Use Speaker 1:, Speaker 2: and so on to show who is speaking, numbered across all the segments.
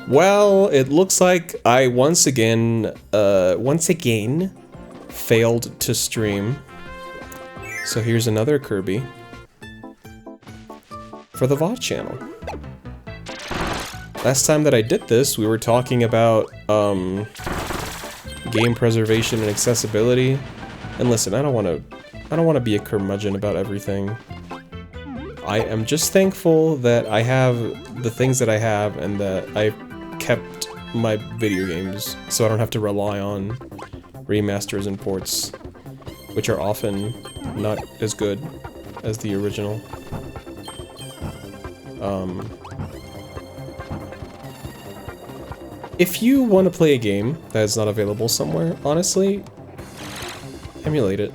Speaker 1: Well, it looks like I once again failed to stream. So here's another Kirby for the VOD channel. Last time that I did this, we were talking about game preservation and accessibility. And listen, I don't want to be a curmudgeon about everything. I am just thankful that I have the things that I have and that I kept my video games so I don't have to rely on remasters and ports, which are often not as good as the original. If you want to play a game that is not available somewhere, honestly, emulate it.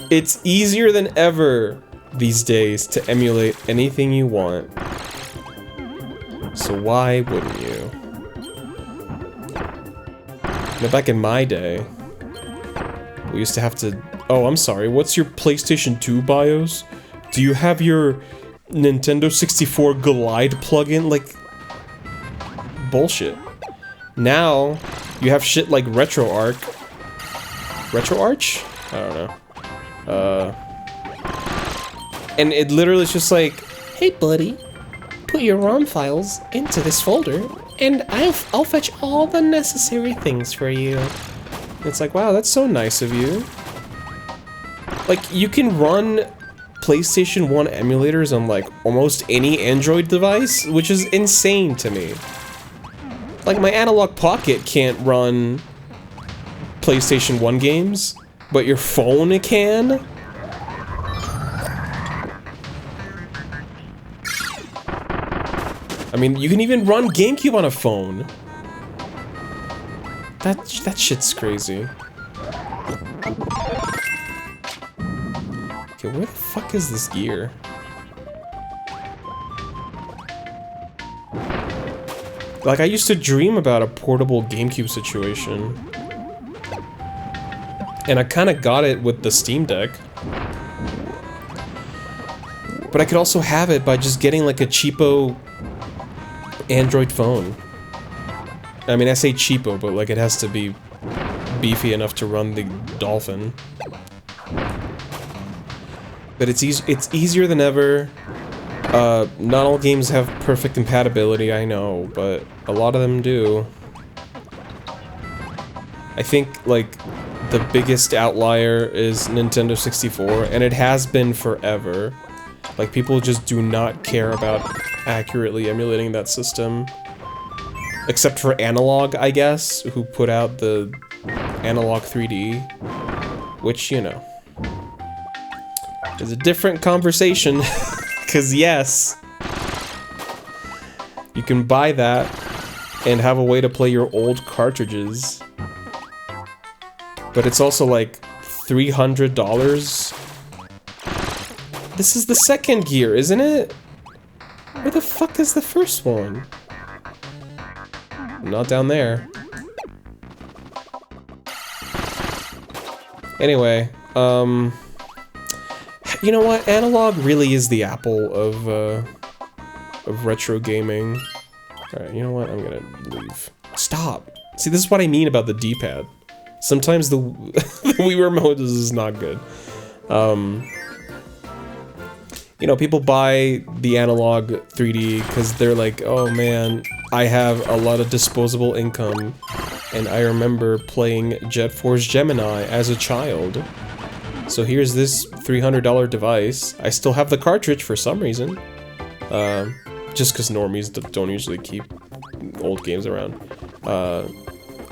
Speaker 1: It's easier than ever these days to emulate anything you want. So why wouldn't you? Now, back in my day, we used to have to... Oh, I'm sorry, what's your PlayStation 2 BIOS? Do you have your Nintendo 64 Glide plugin? Like, bullshit. Now, you have shit like RetroArch. RetroArch? I don't know. And it literally is just like, hey buddy, put your ROM files into this folder, and I'll fetch all the necessary things for you. It's like, wow, that's so nice of you. Like, you can run PlayStation 1 emulators on, like, almost any Android device, which is insane to me. Like, my Analog Pocket can't run PlayStation 1 games, but your phone can? I mean, you can even run GameCube on a phone. That shit's crazy. Okay, where the fuck is this gear? Like, I used to dream about a portable GameCube situation. And I kinda got it with the Steam Deck. But I could also have it by just getting like a cheapo Android phone. I mean, I say cheapo, but like it has to be beefy enough to run the Dolphin. But it's easier than ever. Not all games have perfect compatibility, I know, but a lot of them do. I think, like, the biggest outlier is Nintendo 64, and it has been forever. Like, people just do not care about accurately emulating that system. Except for Analog, I guess, who put out the Analog 3D. Which, you know, is a different conversation. Because, yes, you can buy that and have a way to play your old cartridges. But it's also like $300. This is the second gear, isn't it? Where the fuck is the first one? Not down there. Anyway, you know what? Analog really is the Apple of retro gaming. Alright, you know what? I'm gonna leave. Stop! See, this is what I mean about the D-pad. Sometimes the Wii Remote is not good. You know, people buy the Analog 3D because they're like, oh man, I have a lot of disposable income, and I remember playing Jet Force Gemini as a child. So here's this $300 device. I still have the cartridge for some reason. Just because normies don't usually keep old games around.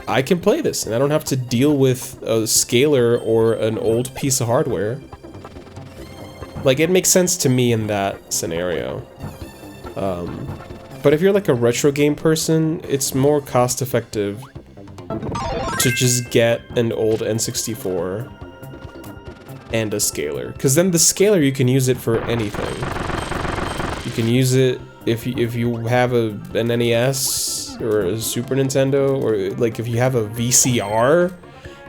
Speaker 1: I can play this, and I don't have to deal with a scaler or an old piece of hardware. Like, it makes sense to me in that scenario. But if you're like a retro game person, it's more cost-effective to just get an old N64 and a scaler. Because then the scaler, you can use it for anything. You can use it if you have an NES or a Super Nintendo, or like if you have a VCR,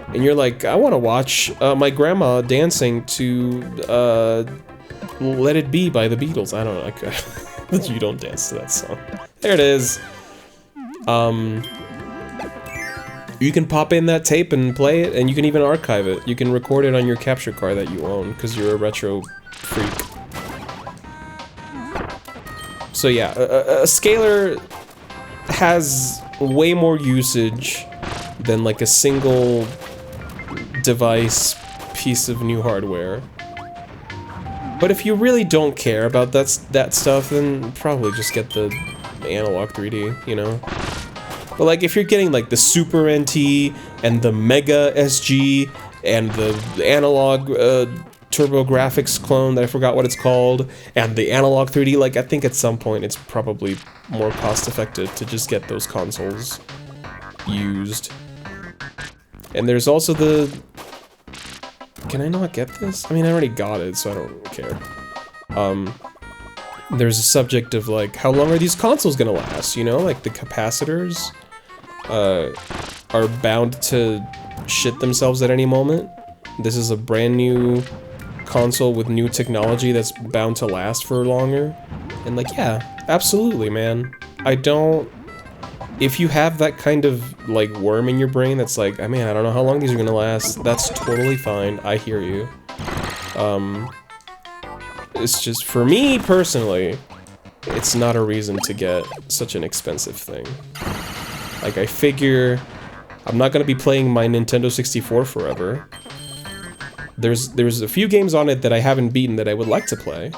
Speaker 1: and you're like, I want to watch my grandma dancing to Let It Be by the Beatles. I don't know, like, You don't dance to that song. There it is. You can pop in that tape and play it, and you can even archive it. You can record it on your capture card that you own, because you're a retro freak. So yeah, a scaler has way more usage than like a single device piece of new hardware. But if you really don't care about that stuff, then probably just get the analog 3D, you know? But like, if you're getting like the Super NT and the Mega SG and the analog TurboGrafx clone that I forgot what it's called, and the analog 3D, like, I think at some point it's probably more cost-effective to just get those consoles used. And there's also the... Can I not get this? I mean, I already got it, so I don't care. There's a subject of like, how long are these consoles gonna last, you know? Like, the capacitors are bound to shit themselves at any moment. This is a brand new console with new technology that's bound to last for longer. And like, yeah, absolutely, man. I don't... If you have that kind of, like, worm in your brain that's like, I mean, I don't know how long these are gonna last, that's totally fine, I hear you. It's just, for me, personally, it's not a reason to get such an expensive thing. Like, I figure I'm not gonna be playing my Nintendo 64 forever. There's a few games on it that I haven't beaten that I would like to play.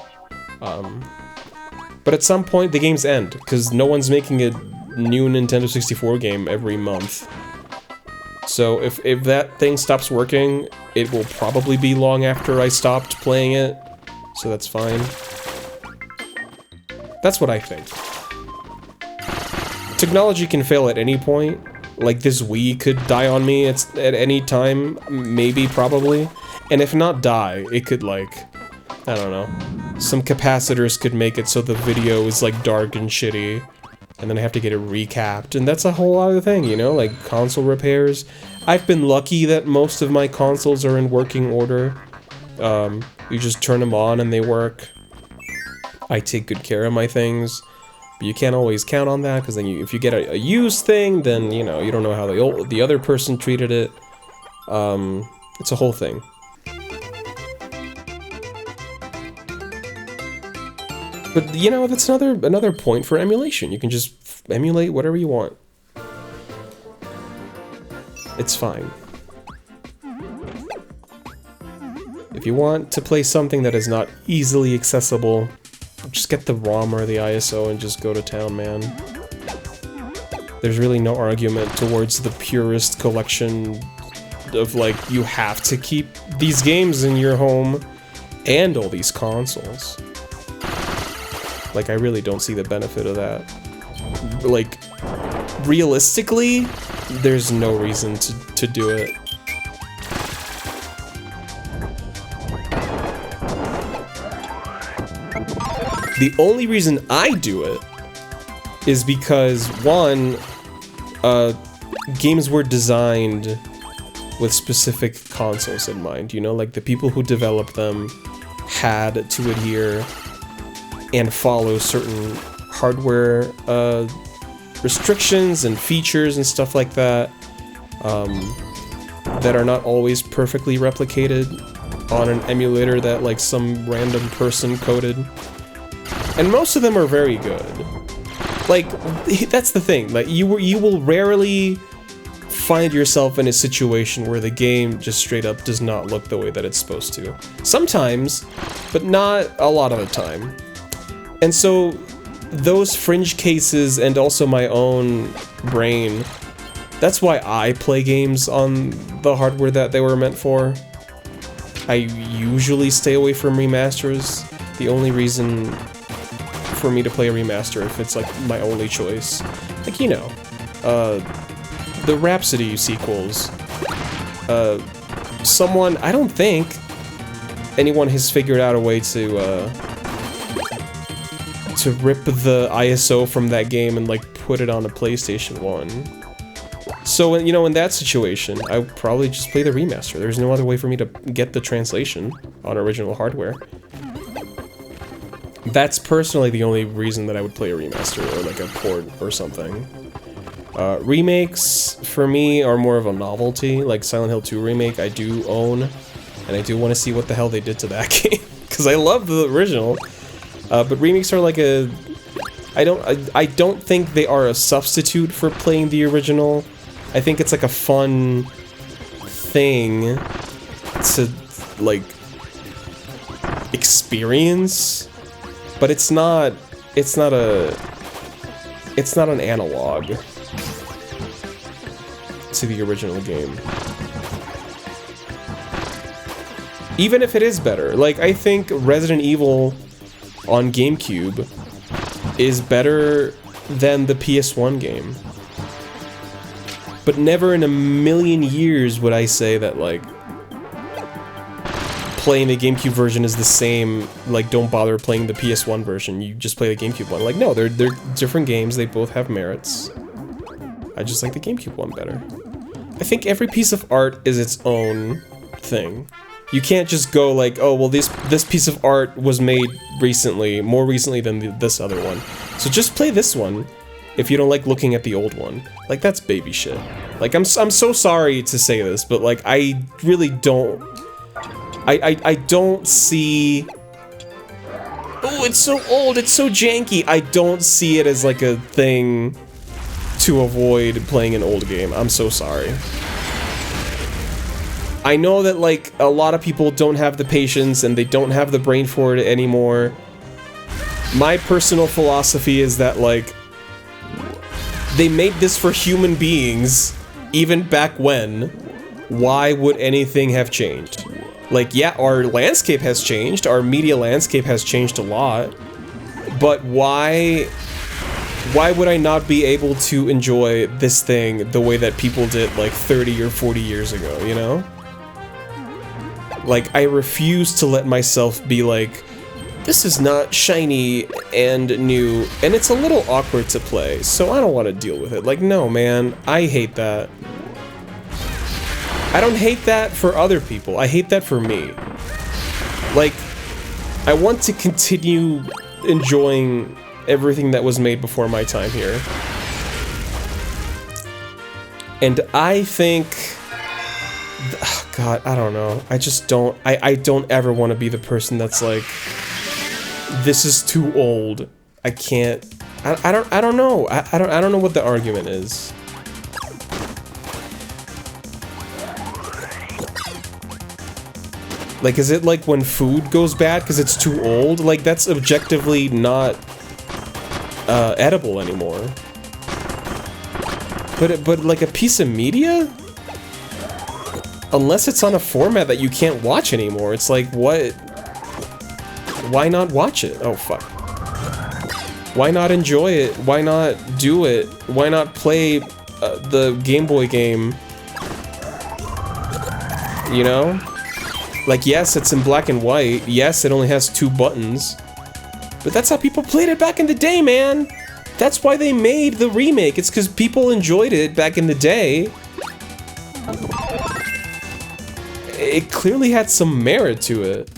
Speaker 1: But at some point, the games end, because no one's making a new Nintendo 64 game every month. So if that thing stops working, it will probably be long after I stopped playing it. So that's fine. That's what I think. Technology can fail at any point. Like, this Wii could die on me at any time, maybe, probably. And if not die, it could, like, I don't know. Some capacitors could make it so the video is, like, dark and shitty. And then I have to get it recapped, and that's a whole other thing, you know? Like, console repairs. I've been lucky that most of my consoles are in working order. You just turn them on and they work. I take good care of my things. But you can't always count on that, because then if you get a used thing, then, you know, you don't know how the other person treated it. It's a whole thing. But, you know, that's another point for emulation. You can just emulate whatever you want. It's fine. If you want to play something that is not easily accessible, just get the ROM or the ISO and just go to town, man. There's really no argument towards the purist collection of, like, you have to keep these games in your home and all these consoles. Like, I really don't see the benefit of that. Like, realistically, there's no reason to do it. The only reason I do it is because, one, games were designed with specific consoles in mind, you know? Like, the people who developed them had to adhere and follow certain hardware restrictions and features and stuff like that that are not always perfectly replicated on an emulator that, like, some random person coded. And most of them are very good. Like, that's the thing, like, you will rarely find yourself in a situation where the game just straight up does not look the way that it's supposed to. Sometimes, but not a lot of the time. And so, those fringe cases and also my own brain, that's why I play games on the hardware that they were meant for. I usually stay away from remasters. The only reason for me to play a remaster if it's, like, my only choice. Like, you know, the Rhapsody sequels. I don't think anyone has figured out a way to rip the ISO from that game and, like, put it on a PlayStation 1. So, you know, in that situation, I would probably just play the remaster. There's no other way for me to get the translation on original hardware. That's personally the only reason that I would play a remaster or like a port or something. Remakes, for me, are more of a novelty. Like Silent Hill 2 remake, I do own, and I do want to see what the hell they did to that game, because I love the original. But remakes are like a... I don't think they are a substitute for playing the original. I think it's like a fun thing to, like, experience, but it's not an analog to the original game. Even if it is better. Like, I think Resident Evil on GameCube is better than the PS1 game. But never in a million years would I say that, like, playing the GameCube version is the same, like, don't bother playing the PS1 version, you just play the GameCube one. Like, no, they're different games, they both have merits. I just like the GameCube one better. I think every piece of art is its own thing. You can't just go like, oh, well, this piece of art was made recently, more recently than this other one. So just play this one if you don't like looking at the old one. Like, that's baby shit. Like, I'm so sorry to say this, but like, I really don't... I don't see... Oh, it's so old, it's so janky. I don't see it as like a thing to avoid playing an old game. I'm so sorry. I know that, like, a lot of people don't have the patience and they don't have the brain for it anymore. My personal philosophy is that, like, they made this for human beings, even back when. Why would anything have changed? Like, yeah, our landscape has changed, our media landscape has changed a lot, but why would I not be able to enjoy this thing the way that people did, like, 30 or 40 years ago, you know? Like, I refuse to let myself be like, this is not shiny and new, and it's a little awkward to play, so I don't want to deal with it. Like, no, man, I hate that. I don't hate that for other people, I hate that for me. Like, I want to continue enjoying everything that was made before my time here. And I think... God, I don't know. I just don't... I don't ever want to be the person that's like, this is too old. I can't... I don't know. I don't know what the argument is. Like, is it like when food goes bad because it's too old? Like, that's objectively not edible anymore. But like a piece of media? Unless it's on a format that you can't watch anymore, it's like, what? Why not watch it? Oh, fuck. Why not enjoy it? Why not do it? Why not play the Game Boy game? You know? Like, yes, it's in black and white. Yes, it only has 2 buttons. But that's how people played it back in the day, man! That's why they made the remake. It's because people enjoyed it back in the day. It clearly had some merit to it.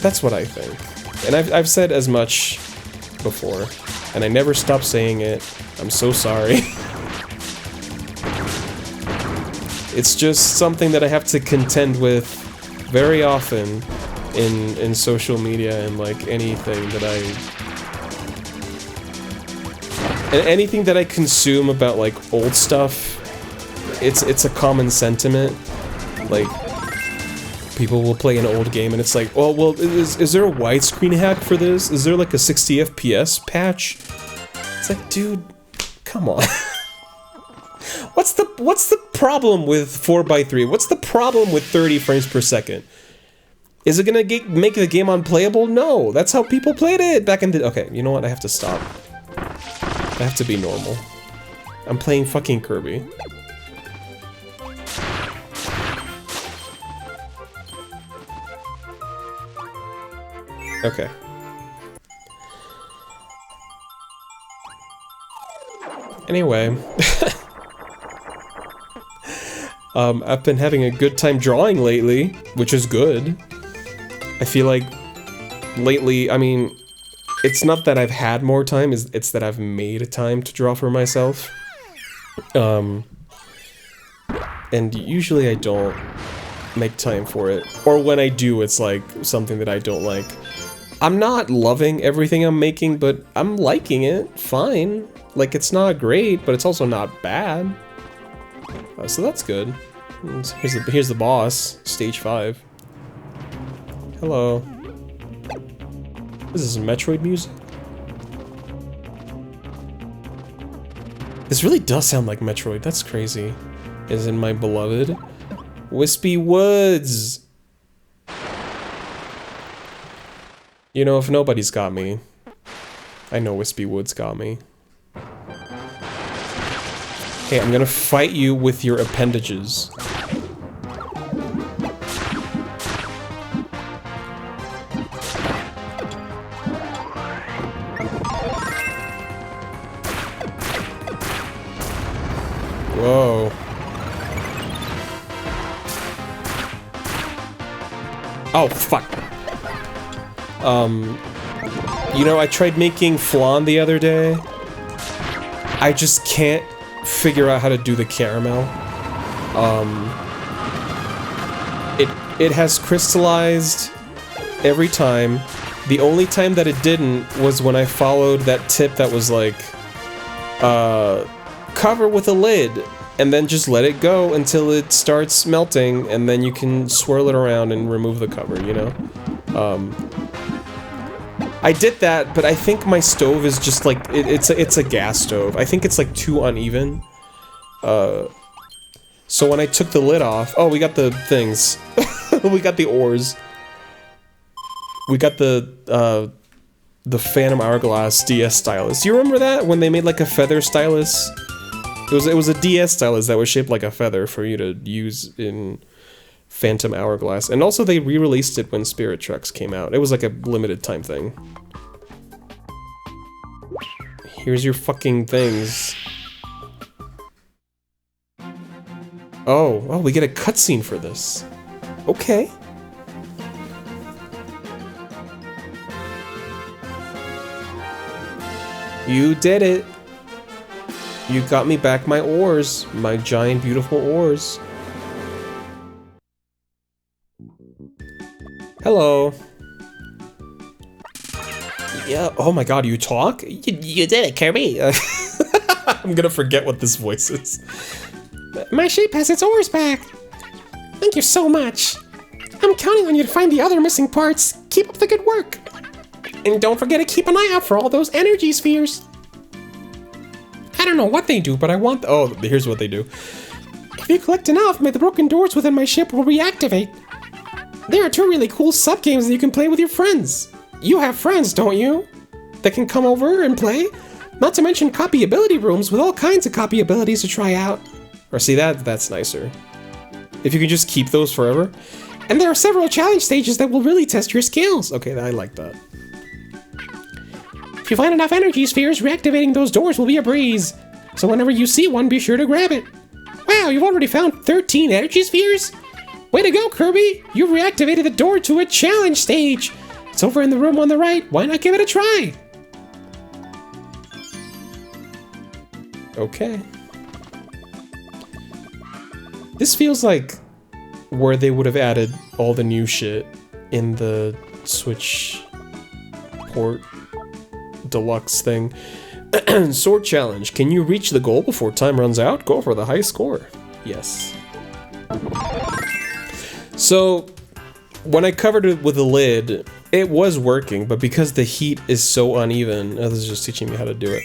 Speaker 1: That's what I think. And I've said as much before. And I never stop saying it. I'm so sorry. It's just something that I have to contend with very often in social media and like anything that anything that I consume about like old stuff. It's a common sentiment. Like, people will play an old game and it's like, oh, well, is there a widescreen hack for this? Is there like a 60 FPS patch? It's like, dude, come on. What's the problem with 4x3? What's the problem with 30 frames per second? Is it gonna make the game unplayable? No, that's how people played it back in the... Okay, you know what? I have to stop. I have to be normal. I'm playing fucking Kirby. Okay. Anyway. I've been having a good time drawing lately, which is good. I feel like lately, I mean, it's not that I've had more time, it's that I've made time to draw for myself. And usually I don't make time for it. Or when I do, it's like something that I don't like. I'm not loving everything I'm making, but I'm liking it. Fine. Like, it's not great, but it's also not bad. So that's good. Here's the boss, stage 5. Hello. This is Metroid music. This really does sound like Metroid. That's crazy. As in my beloved Wispy Woods. You know, if nobody's got me, I know Wispy Woods got me. Okay, I'm gonna fight you with your appendages. Whoa. Oh, fuck. You know, I tried making flan the other day. I just can't figure out how to do the caramel. It has crystallized every time. The only time that it didn't was when I followed that tip that was like, cover with a lid, and then just let it go until it starts melting, and then you can swirl it around and remove the cover, you know? I did that, but I think my stove is just like, it's a gas stove. I think it's like too uneven. So when I took the lid off, oh, we got the things. We got the ores. We got the Phantom Hourglass DS stylus. Do you remember that? When they made like a feather stylus? It was a DS stylus that was shaped like a feather for you to use in Phantom Hourglass. And also they re-released it when Spirit Tracks came out. It was like a limited time thing. Here's your fucking things. Oh, we get a cutscene for this. Okay. You did it. You got me back my ores. My giant, beautiful ores. Hello. Yeah, oh my god, you talk? You did it, Kirby. I'm gonna forget what this voice is. My ship has its ores back. Thank you so much. I'm counting on you to find the other missing parts. Keep up the good work. And don't forget to keep an eye out for all those energy spheres. I don't know what they do, but I want... Oh, here's what they do. If you collect enough, the broken doors within my ship will reactivate. There are 2 really cool sub-games that you can play with your friends. You have friends, don't you? That can come over and play? Not to mention copy ability rooms with all kinds of copy abilities to try out. Or see, that's nicer. If you can just keep those forever. And there are several challenge stages that will really test your skills. Okay, I like that. If you find enough energy spheres, reactivating those doors will be a breeze. So whenever you see one, be sure to grab it. Wow, you've already found 13 energy spheres? Way to go, Kirby! You reactivated the door to a challenge stage. It's over in the room on the right. Why not give it a try? Okay. This feels like where they would have added all the new shit in the Switch port deluxe thing. Sword challenge. Can you reach the goal before time runs out? Go for the high score. Yes. So, when I covered it with a lid, it was working, but because the heat is so uneven, this is just teaching me how to do it.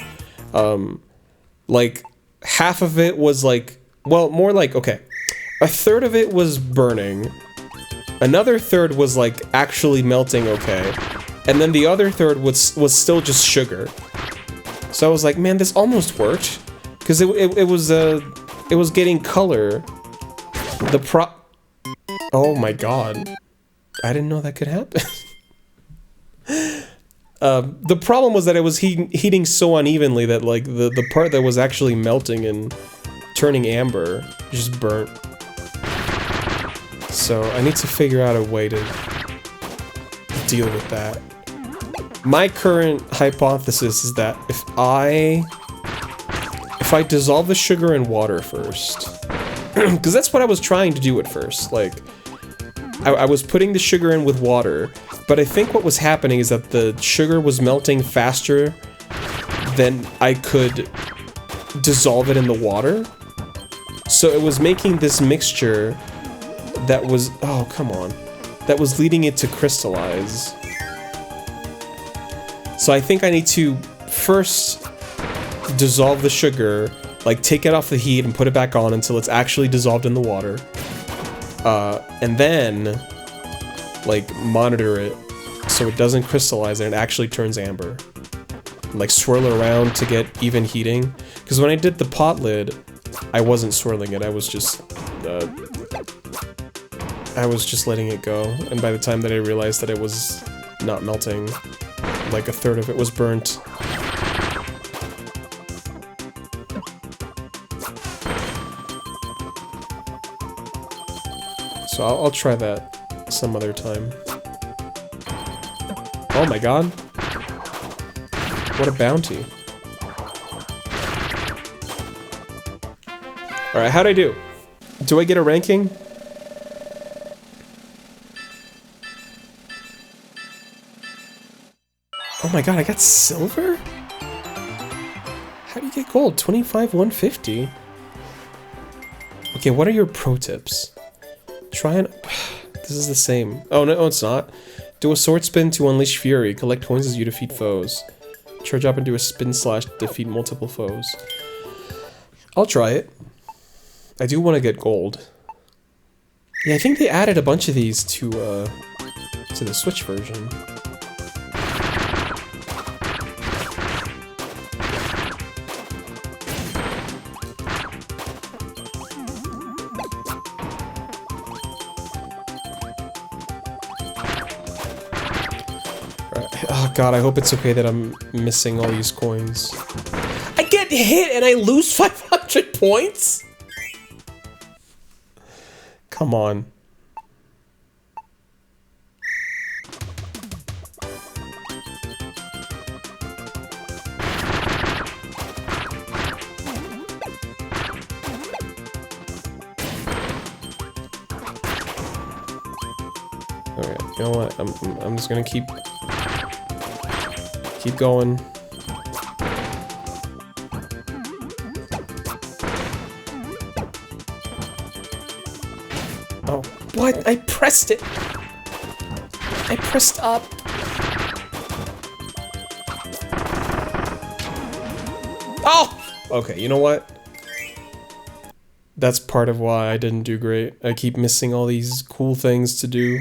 Speaker 1: Like, half of it was like, well, more like, okay, a third of it was burning, another third was like actually melting okay, and then the other third was still just sugar. So I was like, man, this almost worked, because it was getting color. Oh my god. I didn't know that could happen. The problem was that it was heating so unevenly that like the part that was actually melting and turning amber just burnt. So I need to figure out a way to deal with that. My current hypothesis is that if I dissolve the sugar in water first, because that's what I was trying to do at first, like, I was putting the sugar in with water, but I think what was happening is that the sugar was melting faster than I could dissolve it in the water. So it was making this mixture that was, oh, come on, that was leading it to crystallize. So I think I need to first dissolve the sugar, like take it off the heat and put it back on until it's actually dissolved in the water. And then, like, monitor it so it doesn't crystallize and it actually turns amber. And, like, swirl it around to get even heating. Because when I did the pot lid, I wasn't swirling it, I was just letting it go. And by the time that I realized that it was not melting, like a third of it was burnt. So I'll try that some other time. Oh my god. What a bounty. Alright, how'd I do? Do I get a ranking? Oh my god, I got silver? How do you get gold? 25, 150? Okay, what are your pro tips? Try and... This is the same. Oh, no, it's not. Do a sword spin to unleash fury. Collect coins as you defeat foes. Charge up and do a spin slash to defeat multiple foes. I'll try it. I do want to get gold. Yeah, I think they added a bunch of these to the Switch version. Oh god, I hope it's okay that I'm missing all these coins. I get hit and I lose 500 points? Come on. Alright, you know what? I'm just gonna keep going. Oh, what? I pressed it! I pressed up! Oh! Okay, you know what? That's part of why I didn't do great. I keep missing all these cool things to do.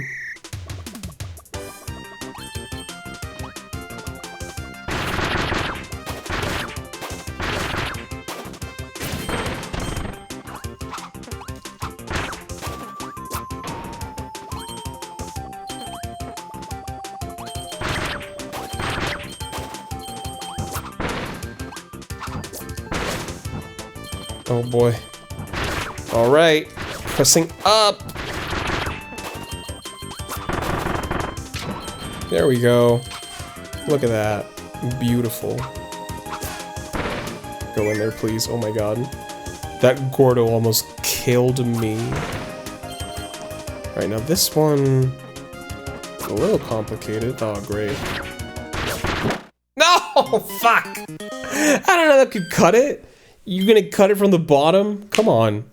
Speaker 1: Oh boy. Alright. Pressing up. There we go. Look at that. Beautiful. Go in there, please. Oh my god. That Gordo almost killed me. Right, now this one... a little complicated. Oh, great. No! Fuck! I don't know that could cut it. You gonna cut it from the bottom? Come on.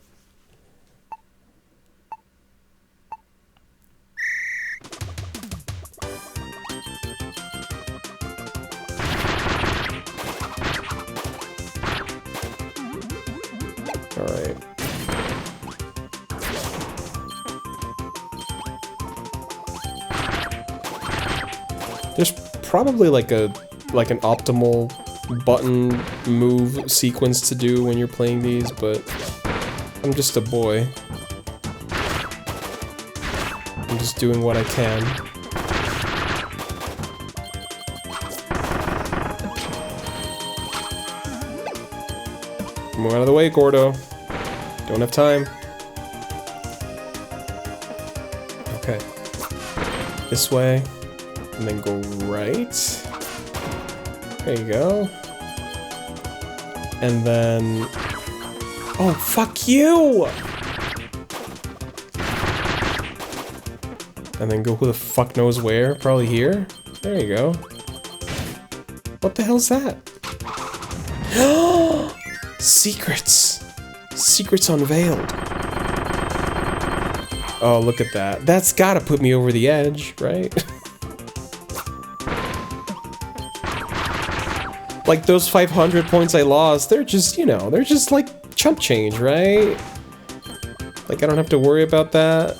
Speaker 1: Alright. There's probably like an optimal button move sequence to do when you're playing these, but I'm just a boy. I'm just doing what I can. Move out of the way, Gordo. Don't have time. Okay. This way, and then go right. There you go. And then... Oh, fuck you! And then go who the fuck knows where? Probably here? There you go. What the hell's that? Secrets! Secrets unveiled. Oh, look at that. That's gotta put me over the edge, right? Like, those 500 points I lost, they're just, you know, they're just like chump change, right? Like, I don't have to worry about that.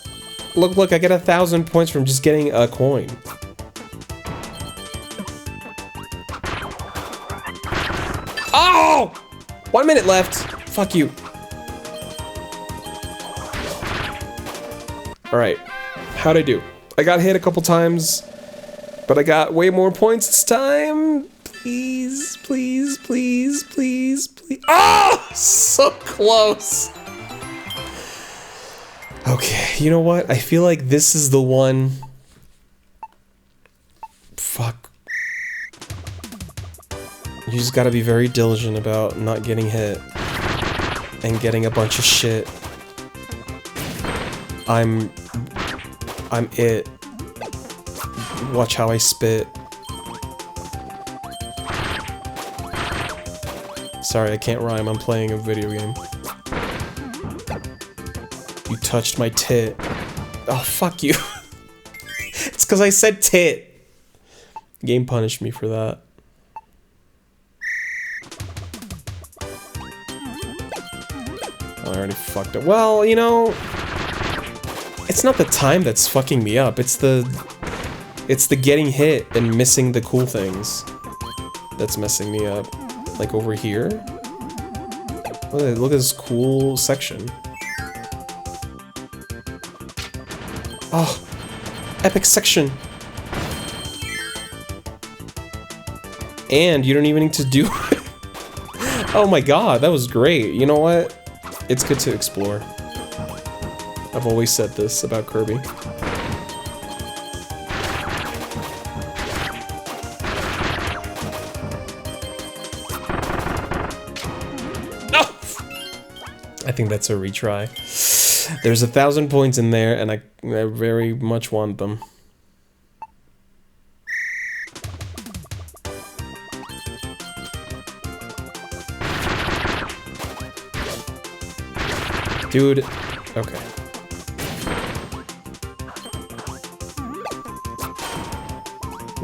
Speaker 1: Look, I get 1,000 points from just getting a coin. Oh! 1 minute left. Fuck you. Alright. How'd I do? I got hit a couple times, but I got way more points this time. Please, please, please, please, please. Oh! So close. Okay, you know what? I feel like this is the one. Fuck. You just gotta be very diligent about not getting hit and getting a bunch of shit. I'm it. Watch how I spit. Sorry, I can't rhyme. I'm playing a video game. You touched my tit. Oh, fuck you. It's because I said tit. Game punished me for that. Oh, I already fucked up. Well, you know, it's not the time that's fucking me up. It's the getting hit and missing the cool things that's messing me up. Like over here. Look at this cool section. Oh, epic section. And you don't even need to do it. Oh my god, that was great. You know what? It's good to explore. I've always said this about Kirby. I think that's a retry. There's 1,000 points in there, and I very much want them. Dude, okay.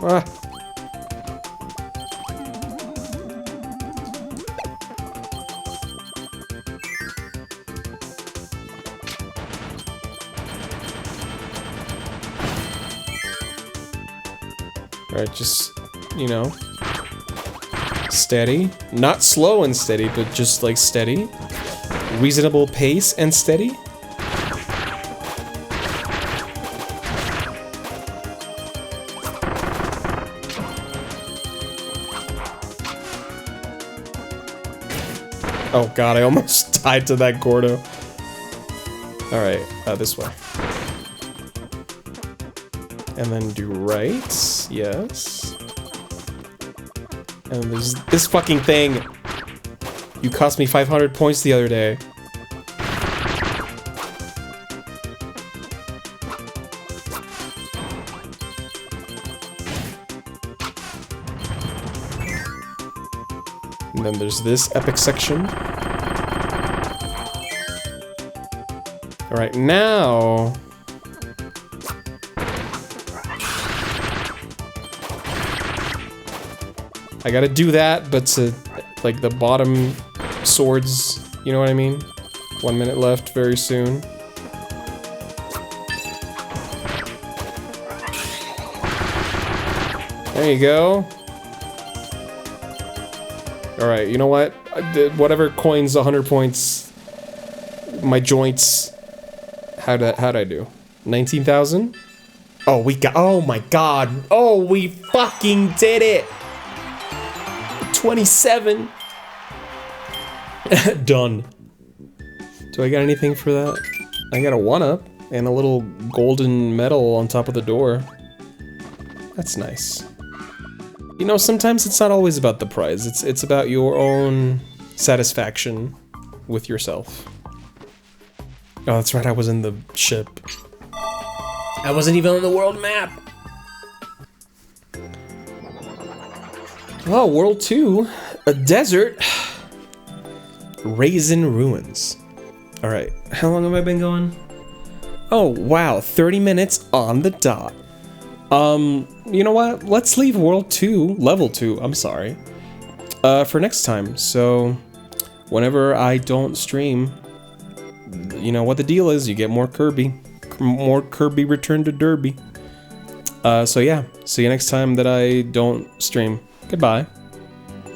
Speaker 1: Ah. Alright, just, you know, steady. Not slow and steady, but just like steady. Reasonable pace and steady. Oh god, I almost died to that Gordo. Alright, this way. And then do right, yes. And there's this fucking thing. You cost me 500 points the other day. And then there's this epic section. Alright, now... I gotta do that, but to, like, the bottom swords, you know what I mean? 1 minute left very soon. There you go. Alright, you know what? Whatever coins 100 points, my joints, how'd I do? 19,000? Oh, we got, oh my god. Oh, we fucking did it! 27. Done. Do I got anything for that? I got a 1-up and a little golden medal on top of the door. That's nice. You know, sometimes it's not always about the prize. It's about your own satisfaction with yourself. Oh, that's right, I was in the ship. I wasn't even on the world map! Oh, World 2. A desert. Raisin Ruins. Alright, how long have I been going? Oh, wow, 30 minutes on the dot. You know what? Let's leave World 2, Level 2, I'm sorry, for next time. So, whenever I don't stream, you know what the deal is, you get more Kirby. More Kirby Return to Derby. So yeah, see you next time that I don't stream. Goodbye.